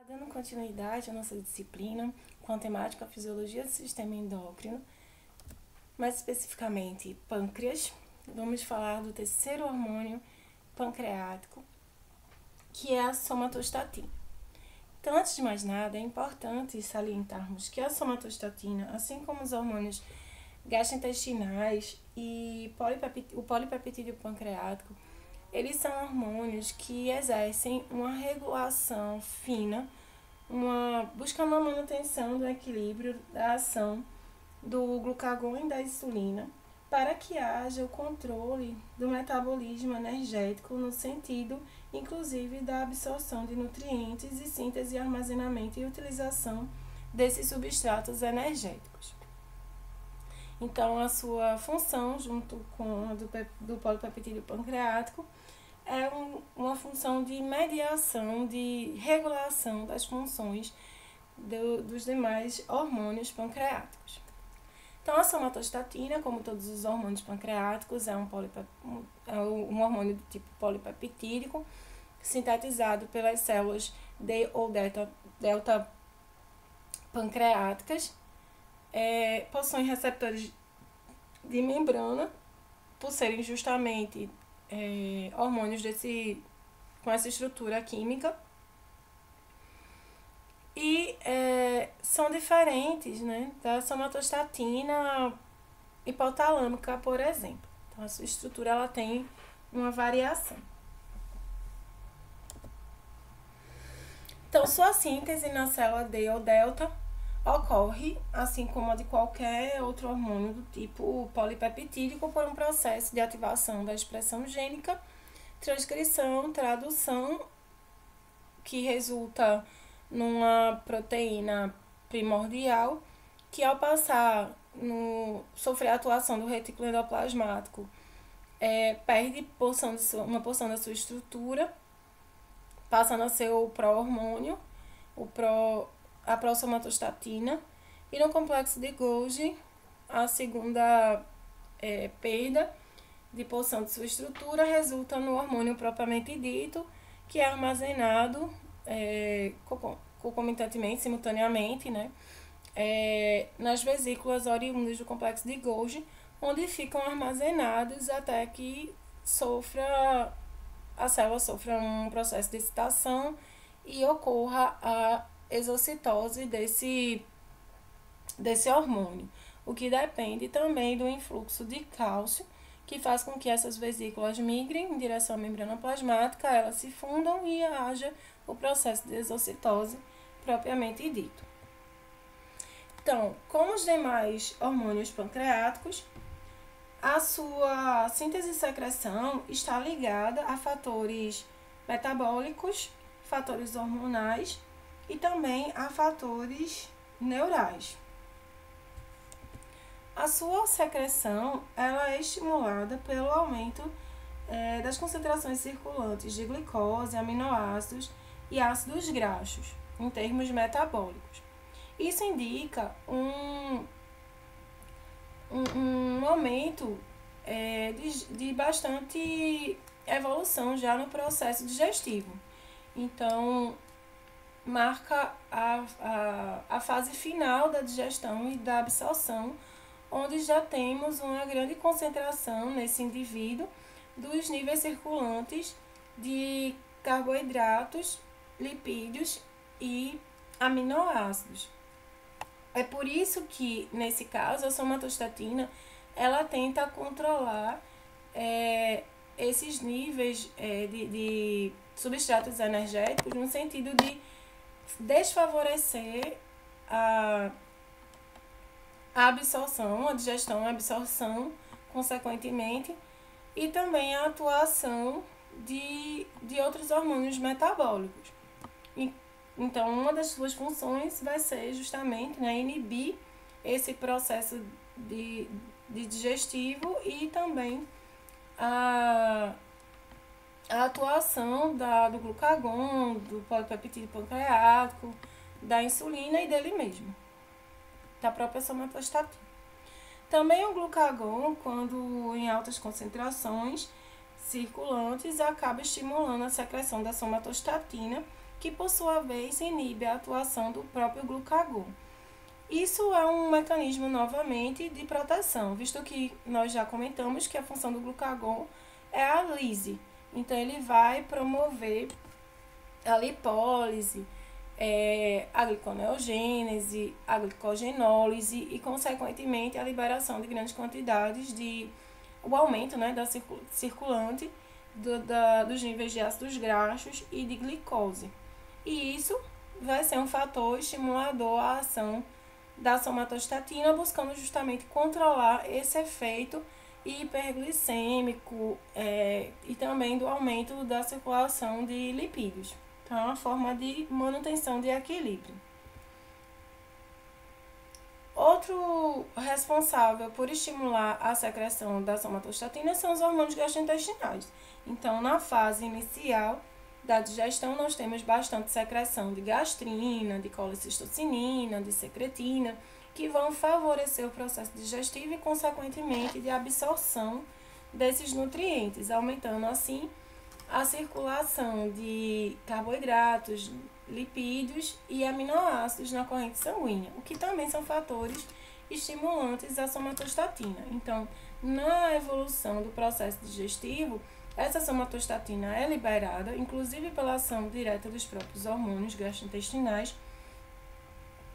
Dando continuidade à nossa disciplina com a temática Fisiologia do Sistema Endócrino, mais especificamente pâncreas, vamos falar do terceiro hormônio pancreático, que é a somatostatina. Então, antes de mais nada, é importante salientarmos que a somatostatina, assim como os hormônios gastrointestinais e o polipeptídeo pancreático, eles são hormônios que exercem uma regulação fina, buscando a manutenção do equilíbrio da ação do glucagon e da insulina, para que haja o controle do metabolismo energético no sentido, inclusive, da absorção de nutrientes e síntese, armazenamento e utilização desses substratos energéticos. Então, a sua função, junto com a do polipeptídeo pancreático, é uma função de mediação, de regulação das funções dos demais hormônios pancreáticos. Então, a somatostatina, como todos os hormônios pancreáticos, é um hormônio do tipo polipeptídico, sintetizado pelas células D ou delta pancreáticas. Possuem receptores de membrana, por serem justamente hormônios com essa estrutura química, e são diferentes, né, da somatostatina hipotalâmica, por exemplo. Então, a sua estrutura ela tem uma variação. Então, sua síntese na célula D ou delta ocorre, assim como a de qualquer outro hormônio do tipo polipeptídico, por um processo de ativação da expressão gênica, transcrição, tradução, que resulta numa proteína primordial, que ao sofrer a atuação do retículo endoplasmático, perde uma porção da sua estrutura, passando a ser o pró-hormônio, a prosomatostatina, e no complexo de Golgi, a segunda perda de porção de sua estrutura resulta no hormônio propriamente dito, que é armazenado concomitantemente, simultaneamente, né, nas vesículas oriundas do complexo de Golgi, onde ficam armazenados até que a célula sofra um processo de excitação e ocorra a exocitose desse hormônio, o que depende também do influxo de cálcio, que faz com que essas vesículas migrem em direção à membrana plasmática, elas se fundam e haja o processo de exocitose propriamente dito. Então, como os demais hormônios pancreáticos, a sua síntese e secreção está ligada a fatores metabólicos, fatores hormonais e também a fatores neurais. A sua secreção ela é estimulada pelo aumento das concentrações circulantes de glicose, aminoácidos e ácidos graxos, em termos metabólicos. Isso indica um aumento de bastante evolução já no processo digestivo. Então, marca a fase final da digestão e da absorção, onde já temos uma grande concentração nesse indivíduo dos níveis circulantes de carboidratos, lipídios e aminoácidos. É por isso que, nesse caso, a somatostatina ela tenta controlar esses níveis de substratos energéticos no sentido de desfavorecer a absorção, a digestão e a absorção, consequentemente, e também a atuação de outros hormônios metabólicos. Então, uma das suas funções vai ser justamente, né, inibir esse processo de digestivo e também a atuação do glucagon, do polipeptídeo pancreático, da insulina e dele mesmo, da própria somatostatina. Também o glucagon, quando em altas concentrações circulantes, acaba estimulando a secreção da somatostatina, que por sua vez inibe a atuação do próprio glucagon. Isso é um mecanismo, novamente, de proteção, visto que nós já comentamos que a função do glucagon é a lise. Então, ele vai promover a lipólise, a gliconeogênese, a glicogenólise e, consequentemente, a liberação de grandes quantidades o aumento, né, da circulante dos níveis de ácidos graxos e de glicose. E isso vai ser um fator estimulador à ação da somatostatina, buscando justamente controlar esse efeito hiperglicêmico e também do aumento da circulação de lipídios. Então, é uma forma de manutenção de equilíbrio. Outro responsável por estimular a secreção da somatostatina são os hormônios gastrointestinais. Então, na fase inicial da digestão, nós temos bastante secreção de gastrina, de colecistocinina, de secretina, que vão favorecer o processo digestivo e, consequentemente, de absorção desses nutrientes, aumentando assim a circulação de carboidratos, lipídios e aminoácidos na corrente sanguínea, o que também são fatores estimulantes à somatostatina. Então, na evolução do processo digestivo, essa somatostatina é liberada, inclusive pela ação direta dos próprios hormônios gastrointestinais,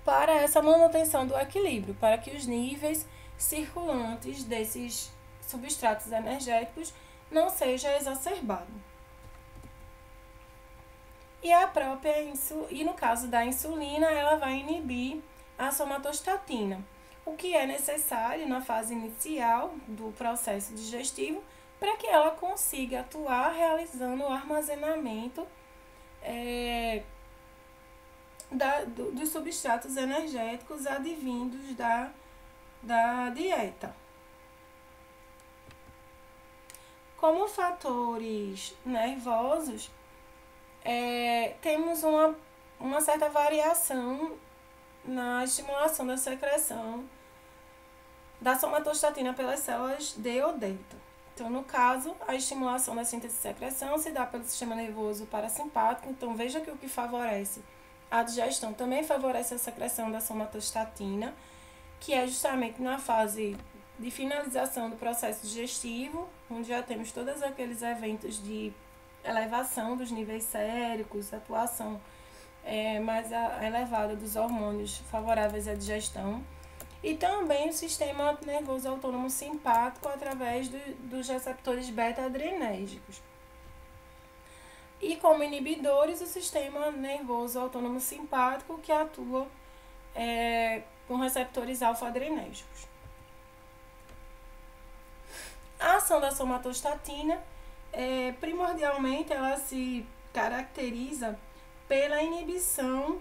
para essa manutenção do equilíbrio, para que os níveis circulantes desses substratos energéticos não sejam exacerbados. E no caso da insulina, ela vai inibir a somatostatina, o que é necessário na fase inicial do processo digestivo para que ela consiga atuar realizando o armazenamento dos substratos energéticos advindos da dieta. Como fatores nervosos, temos uma certa variação na estimulação da secreção da somatostatina pelas células D ou delta. Então, no caso, a estimulação da síntese de secreção se dá pelo sistema nervoso parasimpático. Então, veja que o que favorece a digestão também favorece a secreção da somatostatina, que é justamente na fase de finalização do processo digestivo, onde já temos todos aqueles eventos de elevação dos níveis séricos, atuação mais elevada dos hormônios favoráveis à digestão, e também o sistema nervoso autônomo simpático através dos receptores beta-adrenérgicos. E como inibidores, o sistema nervoso autônomo simpático, que atua com receptores alfa-adrenérgicos. A ação da somatostatina, primordialmente, ela se caracteriza pela inibição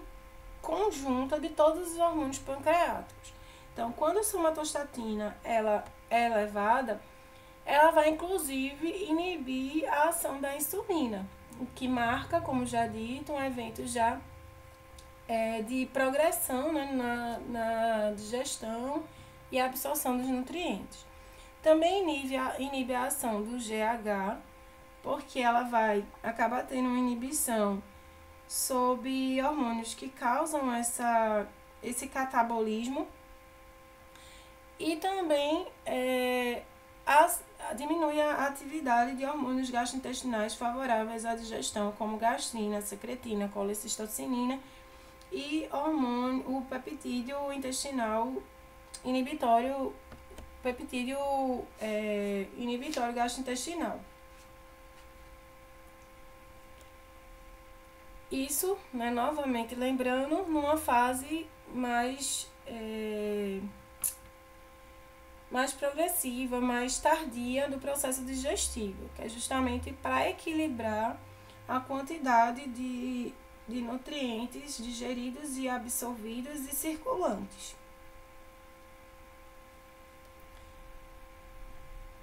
conjunta de todos os hormônios pancreáticos. Então, quando a somatostatina ela é elevada, ela vai inclusive inibir a ação da insulina, o que marca, como já dito, um evento já de progressão, né, na digestão e absorção dos nutrientes. Também inibe a ação do GH, porque ela vai acabar tendo uma inibição sobre hormônios que causam esse catabolismo, e também diminui a atividade de hormônios gastrointestinais favoráveis à digestão, como gastrina, secretina, colecistocinina e o peptídeo intestinal inibitório, inibitório gastrointestinal. Isso, né, novamente lembrando, numa fase mais progressiva, mais tardia do processo digestivo, que é justamente para equilibrar a quantidade de nutrientes digeridos e absorvidos e circulantes.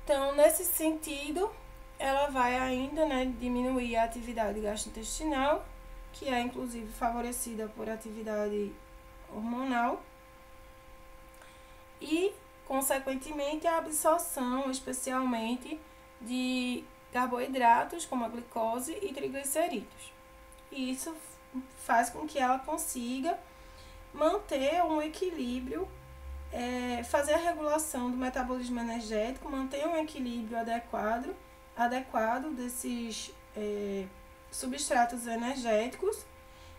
Então, nesse sentido, ela vai ainda, né, diminuir a atividade gastrointestinal, que é inclusive favorecida por atividade hormonal, e, consequentemente, a absorção, especialmente, de carboidratos, como a glicose e triglicerídeos. E isso faz com que ela consiga manter um equilíbrio, fazer a regulação do metabolismo energético, manter um equilíbrio adequado desses substratos energéticos,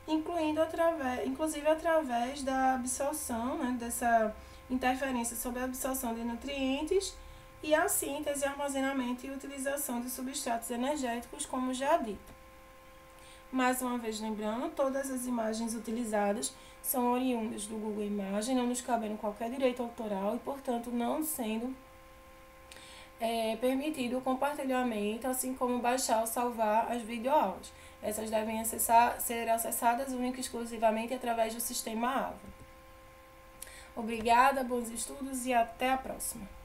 inclusive através da absorção, né, dessa interferência sobre a absorção de nutrientes e a síntese, armazenamento e utilização de substratos energéticos, como já dito. Mais uma vez lembrando, todas as imagens utilizadas são oriundas do Google Imagem, não nos cabendo qualquer direito autoral e, portanto, não sendo permitido o compartilhamento, assim como baixar ou salvar as videoaulas. Essas devem ser acessadas única e exclusivamente através do sistema AVA. Obrigada, bons estudos e até a próxima!